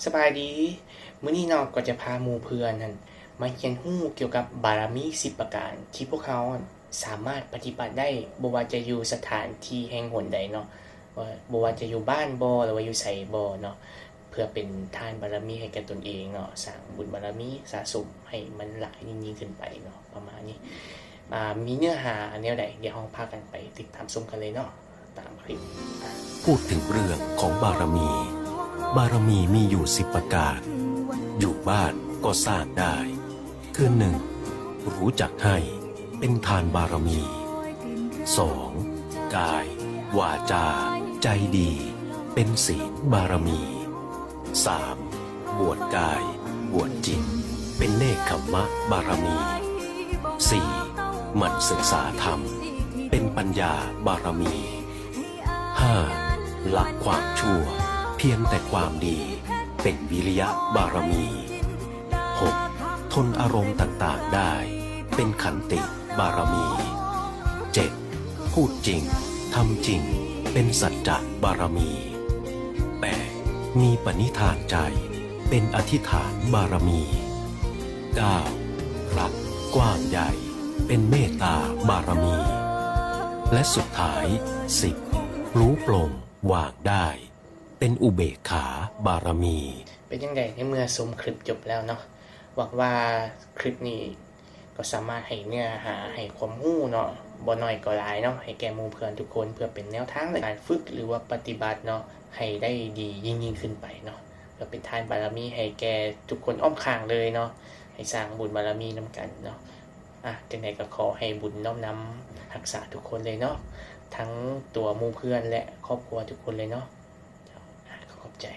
สบายดีมื้อนี้เนาะก็จะพาหมู่เพื่อนนั่นมาเรียนรู้เกี่ยวกับบารมี10ประการที่พวกเขาสามารถปฏิบัติได้บ่ว่าจะอยู่สถานที่แห่งหนใดเนาะว่าบ่ว่าจะอยู่บ้านบ่หรือว่าอยู่ไสบ่เนาะเพื่อเป็นทานบารมีให้แก่ตนเองเนาะสร้างบุญบารมีสะสมให้มันหลายยิ่งขึ้นไปเนาะประมาณนี้มีเนื้อหาแนวใดเดี๋ยวเราพากันไปติดตามชมกันเลยเนาะตามคลิปพูดถึงเรื่องของบารมี บารมีมีอยู่10ประการ อยู่บ้านก็สร้างได้ คือ 1. รู้จักให้เป็นทานบารมี 2. กาย วาจา ใจดี เป็นศีลบารมี 3. บวชกาย บวชจิต เป็นเนกขัมมะบารมี 4. หมั่นศึกษาธรรม เป็นปัญญาบารมี 5. ละความชั่วเพียงแต่ความดีเป็นวิริยะบารมี 6. ทนอารมณ์ต่างๆได้เป็นขันติบารมี 7. พูดจริงทำจริงเป็นสัจจะบารมี 8. มีปณิธานใจเป็นอธิษฐานบารมี 9. รักกว้างใหญ่เป็นเมตตาบารมี และสุดท้าย 10. รู้ปลงวางได้เป็นอุเบกขาบารมี เป็นยังไงในเมื่อชมคลิปจบแล้วเนาะหวังว่าคลิปนี้ก็สามารถให้เนื้อหาให้ความรู้เนาะบ่น้อยก็หลายเนาะให้แก่หมู่เพื่อนทุกคนเพื่อเป็นแนวทางในการฝึกหรือว่าปฏิบัติเนาะให้ได้ดียิ่งขึ้นไปเนาะเพื่อเป็นทานบารมีให้แก่ทุกคนอ้อมข้างเลยเนาะให้สร้างบุญบารมีนำกันเนาะจังไดก็ขอให้บุญน้อมนำรักษาทุกคนเลยเนาะทั้งตัวหมู่เพื่อนและครอบครัวทุกคนเลยเนาะขอบใจ